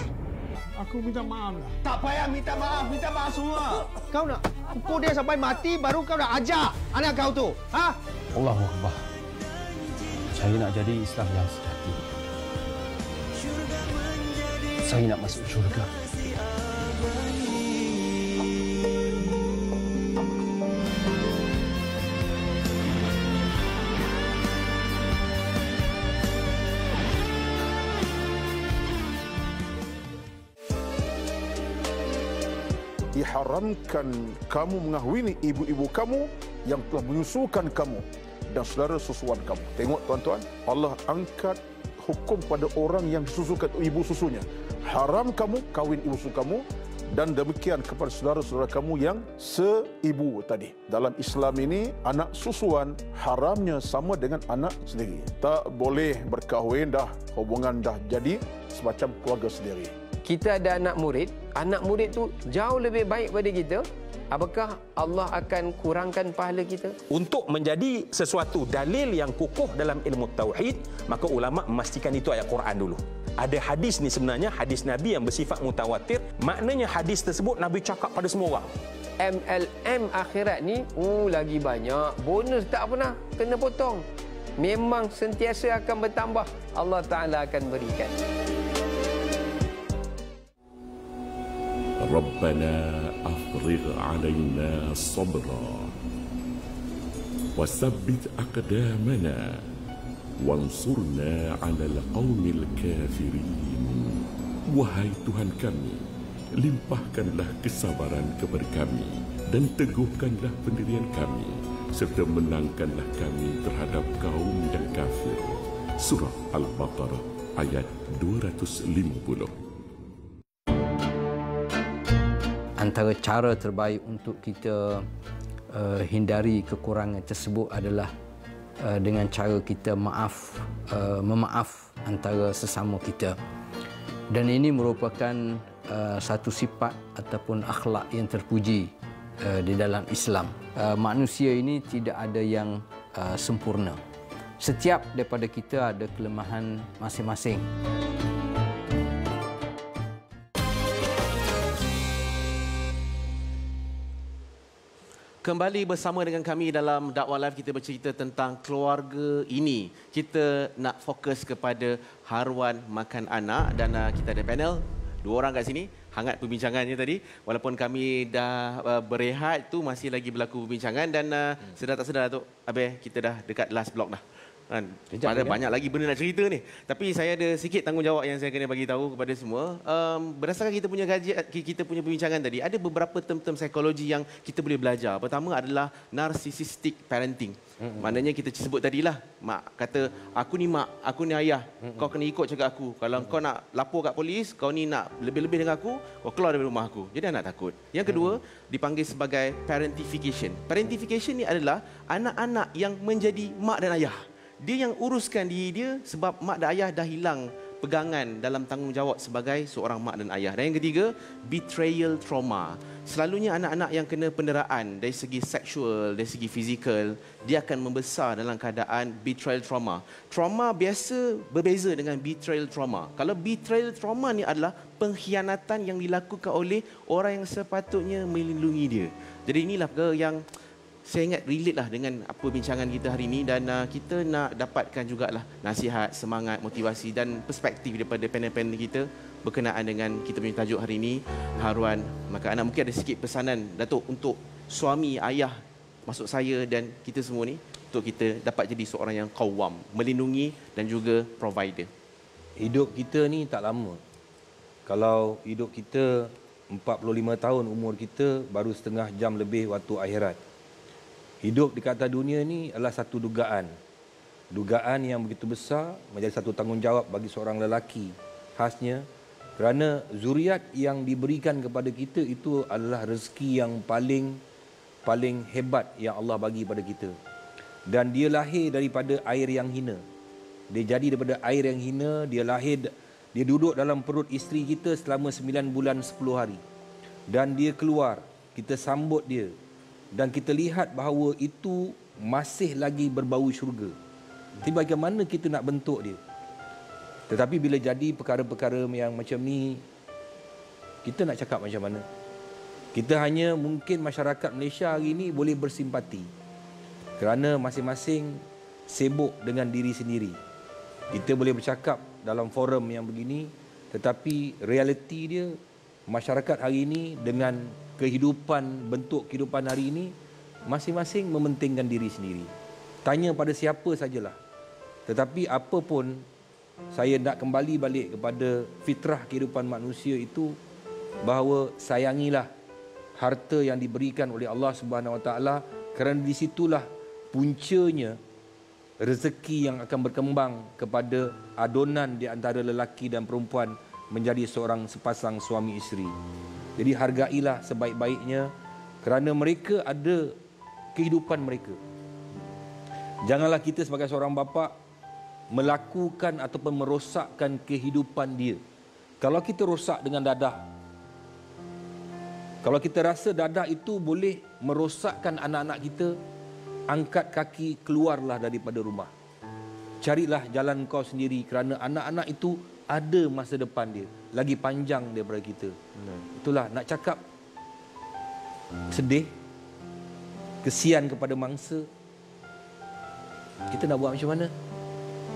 Aku minta maaf lah. Tak payah minta maaf semua. Kau nak pukul dia sampai mati baru kau nak ajar anak kau tu. Ha? Allahu Akbar. Saya nak jadi Islam yang sejati. Saya nak masuk syurga. Diharamkan kamu mengahwini ibu-ibu kamu yang telah menyusukan kamu dan saudara susuan kamu. Tengok tuan-tuan, Allah angkat hukum pada orang yang disusukan ibu susunya. Haram kamu kahwin ibu susu kamu dan demikian kepada saudara-saudara kamu yang seibu tadi. Dalam Islam ini, anak susuan haramnya sama dengan anak sendiri. Tak boleh berkahwin dah, hubungan dah jadi semacam keluarga sendiri. Kita ada anak murid tu jauh lebih baik pada kita, apakah Allah akan kurangkan pahala kita? Untuk menjadi sesuatu dalil yang kukuh dalam ilmu tauhid, maka ulama memastikan itu ayat Quran dulu. Ada hadis ni sebenarnya hadis Nabi yang bersifat mutawatir, maknanya hadis tersebut Nabi cakap pada semua orang. MLM akhirat ni lagi banyak, bonus tak pernah kena potong. Memang sentiasa akan bertambah, Allah Taala akan berikan. ربنا أفرغ علينا صبرا وثبت أقدامنا وانصرنا على القوم الكافرين. Wahai Tuhan kami, limpahkanlah kesabaran kepada kami dan teguhkanlah pendirian kami serta menangkanlah kami terhadap kaum yang kafir. Surah Al-Baqarah ayat 250. Antara cara terbaik untuk kita hindari kekurangan tersebut adalah dengan cara kita memaaf antara sesama kita. Dan ini merupakan satu sifat ataupun akhlak yang terpuji di dalam Islam. Manusia ini tidak ada yang sempurna. Setiap daripada kita ada kelemahan masing-masing. Kembali bersama dengan kami dalam Dakwah Live, kita bercerita tentang keluarga ini. Kita nak fokus kepada haruan makan anak dan kita ada panel, 2 orang kat sini. hangat perbincangannya tadi. Walaupun kami dah berehat tu masih lagi berlaku perbincangan dan sedar tak sedar Datuk Abel kita dah dekat last block dah. Kan? Ada banyak lagi benda nak cerita ni. Tapi saya ada sikit tanggungjawab yang saya kena bagi tahu kepada semua. Berdasarkan kita punya kita punya perbincangan tadi, ada beberapa term-term psikologi yang kita boleh belajar. Pertama adalah narcissistic parenting. Maknanya kita sebut tadilah, mak kata aku ni mak, aku ni ayah, kau kena ikut cakap aku. Kalau kau nak lapor kat polis, kau ni nak lebih-lebih dengan aku, kau keluar dari rumah aku. Jadi anak takut. Yang kedua, dipanggil sebagai parentification. Parentification ni adalah anak-anak yang menjadi mak dan ayah. Dia yang uruskan diri dia sebab mak dan ayah dah hilang pegangan dalam tanggungjawab sebagai seorang mak dan ayah. Dan yang ketiga, betrayal trauma. Selalunya anak-anak yang kena penderaan dari segi seksual, dari segi fizikal, dia akan membesar dalam keadaan betrayal trauma. Trauma biasa berbeza dengan betrayal trauma. Kalau betrayal trauma ni adalah pengkhianatan yang dilakukan oleh orang yang sepatutnya melindungi dia. Jadi inilah perkara yang saya ingat relate lah dengan apa bincangan kita hari ini dan kita nak dapatkan jugalah nasihat, semangat, motivasi dan perspektif daripada panel-panel kita berkenaan dengan kita punya tajuk hari ini, haruan maka anak. Mungkin ada sikit pesanan Datuk untuk suami, ayah, maksud saya dan kita semua ni untuk kita dapat jadi seorang yang qawwam, melindungi dan juga provider. Hidup kita ni tak lama. Kalau hidup kita 45 tahun umur kita, baru setengah jam lebih waktu akhirat. Hidup di atas dunia ni adalah satu dugaan. Dugaan yang begitu besar menjadi satu tanggungjawab bagi seorang lelaki. Khasnya kerana zuriat yang diberikan kepada kita itu adalah rezeki yang paling hebat yang Allah bagi pada kita. Dan dia lahir daripada air yang hina. Dia jadi daripada air yang hina, dia lahir, dia duduk dalam perut isteri kita selama 9 bulan 10 hari. Dan dia keluar, kita sambut dia. Dan kita lihat bahawa itu masih lagi berbau syurga. Tapi bagaimana kita nak bentuk dia? Tetapi bila jadi perkara-perkara yang macam ni, kita nak cakap macam mana? Kita hanya mungkin masyarakat Malaysia hari ini boleh bersimpati. Kerana masing-masing sibuk dengan diri sendiri. Kita boleh bercakap dalam forum yang begini, tetapi realiti dia, masyarakat hari ini dengan bentuk kehidupan hari ini, masing-masing mementingkan diri sendiri. Tanya pada siapa sajalah. Tetapi apa pun, saya nak kembali balik kepada fitrah kehidupan manusia itu, bahawa sayangilah harta yang diberikan oleh Allah Subhanahu Wa Taala, kerana di situlah puncanya rezeki yang akan berkembang kepada adonan di antara lelaki dan perempuan menjadi seorang sepasang suami isteri. Jadi hargailah sebaik-baiknya kerana mereka ada kehidupan mereka. Janganlah kita sebagai seorang bapa melakukan ataupun merosakkan kehidupan dia. Kalau kita rosak dengan dadah, kalau kita rasa dadah itu boleh merosakkan anak-anak kita, angkat kaki, keluarlah daripada rumah. Carilah jalan kau sendiri kerana anak-anak itu ada masa depan dia lagi panjang daripada kita. Itulah nak cakap sedih, kesian kepada mangsa. Kita nak buat macam mana?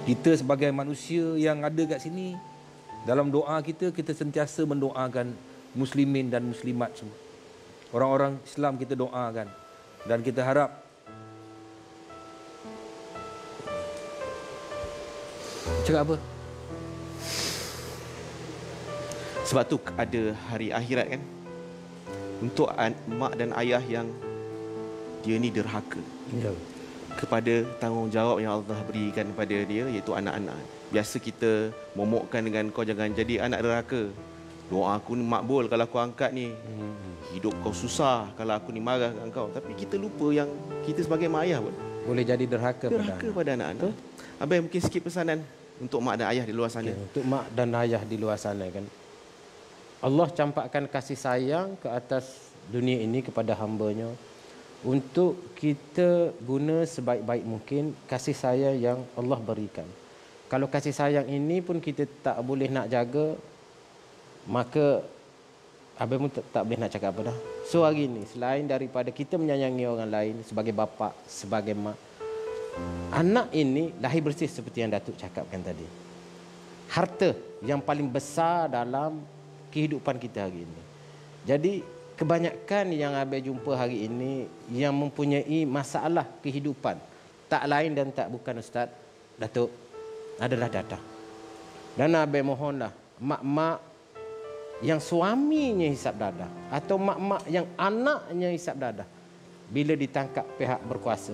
Kita sebagai manusia yang ada kat sini, dalam doa kita sentiasa mendoakan muslimin dan muslimat semua. Orang-orang Islam kita doakan dan kita harap cakap apa? Sebab tu ada hari akhirat kan. Untuk mak dan ayah yang dia ni derhaka kepada tanggungjawab yang Allah berikan kepada dia, iaitu anak-anak. Biasa kita momokkan dengan kau jangan jadi anak derhaka. Doa aku ni makbul kalau kau angkat ni. Hidup kau susah kalau aku ni marah dengan kau. Tapi kita lupa yang kita sebagai mak ayah pun boleh jadi derhaka pada anak-anak. Abang mungkin sikit pesanan untuk mak dan ayah di luar sana. Untuk mak dan ayah di luar sana kan. Allah campakkan kasih sayang ke atas dunia ini kepada hamba-Nya untuk kita guna sebaik-baik mungkin kasih sayang yang Allah berikan. Kalau kasih sayang ini pun kita tak boleh nak jaga, maka abang pun tak boleh nak cakap apa dah. So hari ini selain daripada kita menyayangi orang lain sebagai bapa, sebagai mak, anak ini lahir bersih seperti yang Datuk cakapkan tadi. Harta yang paling besar dalam kehidupan kita hari ini. Jadi kebanyakan yang Abang jumpa hari ini yang mempunyai masalah kehidupan, tak lain dan tak bukan Ustaz Datuk, adalah dadah. Dan Abang mohonlah mak-mak yang suaminya hisap dadah atau mak-mak yang anaknya hisap dadah, bila ditangkap pihak berkuasa,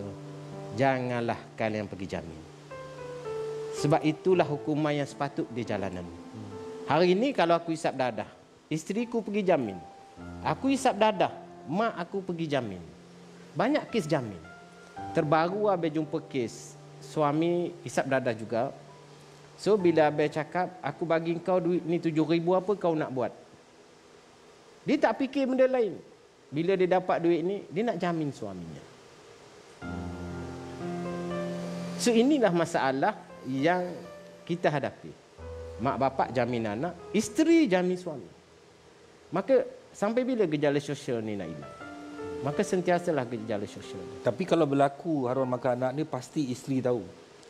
janganlah kalian pergi jamin. Sebab itulah hukuman yang sepatut dijalani. Hari ini kalau aku hisap dadah, isteriku pergi jamin. Aku hisap dadah, mak aku pergi jamin. Banyak kes jamin. Terbaru Abang jumpa kes suami hisap dadah juga. So bila Abang cakap, aku bagi kau duit ni 7,000, apa kau nak buat? Dia tak fikir benda lain. Bila dia dapat duit ni, dia nak jamin suaminya. So inilah masalah yang kita hadapi. Mak bapak jamin anak, isteri jamin suami. Maka sampai bila gejala sosial ni nak hilang? Maka sentiasalah gejala sosial. Tapi kalau berlaku haruan makan anak ni, pasti isteri tahu.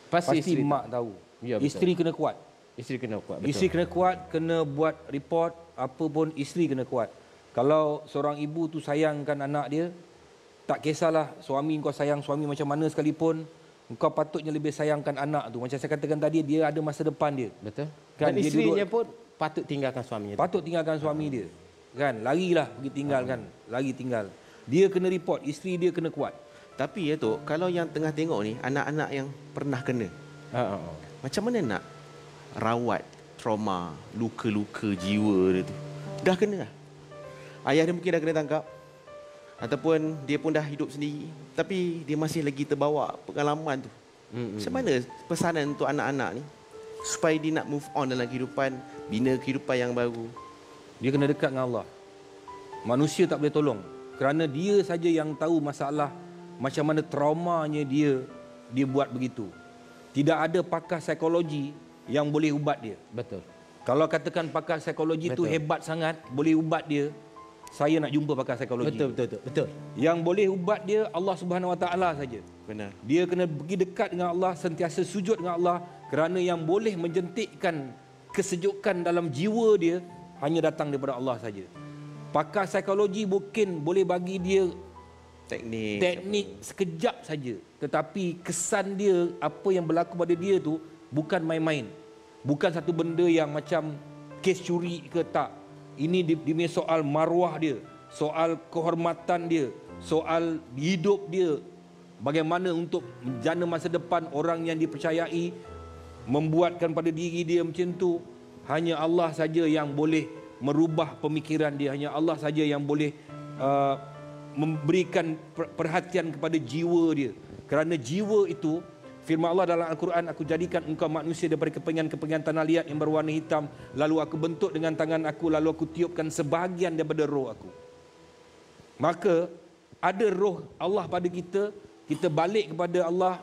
Pasti isteri mak tahu. Ya, isteri kena kuat. Isteri kena kuat. Betul. Isteri kena kuat, kena buat report, apa pun isteri kena kuat. Kalau seorang ibu tu sayangkan anak dia, tak kisahlah suami kau sayang suami macam mana sekalipun, engkau patutnya lebih sayangkan anak tu. Macam saya katakan tadi, dia ada masa depan dia. Betul. Kan, dan isterinya pun patut tinggalkan suaminya. Patut tinggalkan suami dia. Kan, larilah pergi tinggalkan. Lari tinggal. Dia kena report, isteri dia kena kuat. Tapi ya tu, kalau yang tengah tengok ni, anak-anak yang pernah kena. Macam mana nak rawat trauma, luka-luka jiwa dia tu? Dah kena lah. Ayah dia mungkin dah kena tangkap. Ataupun dia pun dah hidup sendiri. Tapi dia masih lagi terbawa pengalaman tu. Macam mana pesanan untuk anak-anak ni? Supaya dia nak move on dalam kehidupan, bina kehidupan yang baru. Dia kena dekat dengan Allah. Manusia tak boleh tolong. Kerana dia saja yang tahu masalah, macam mana traumanya dia buat begitu. Tidak ada pakar psikologi yang boleh ubat dia. Betul. Kalau katakan pakar psikologi tu hebat sangat, boleh ubat dia, saya nak jumpa pakar psikologi. Betul. Yang boleh ubat dia Allah Subhanahu Wa Taala saja. Benar. Dia kena pergi dekat dengan Allah, sentiasa sujud dengan Allah, kerana yang boleh menjentikkan kesejukan dalam jiwa dia hanya datang daripada Allah saja. Pakar psikologi mungkin boleh bagi dia teknik sekejap saja, tetapi kesan dia, apa yang berlaku pada dia tu bukan main-main. Bukan satu benda yang macam kes curi ke tak. Ini dia soal maruah dia, soal kehormatan dia, soal hidup dia. Bagaimana untuk menjana masa depan orang yang dipercayai, membuatkan pada diri dia macam tu. Hanya Allah saja yang boleh merubah pemikiran dia. Hanya Allah saja yang boleh memberikan perhatian kepada jiwa dia. Kerana jiwa itu, firman Allah dalam Al-Quran, aku jadikan engkau manusia daripada kepengan-kepengan tanah liat yang berwarna hitam, lalu aku bentuk dengan tangan aku, lalu aku tiupkan sebahagian daripada roh aku. Maka ada roh Allah pada kita, kita balik kepada Allah,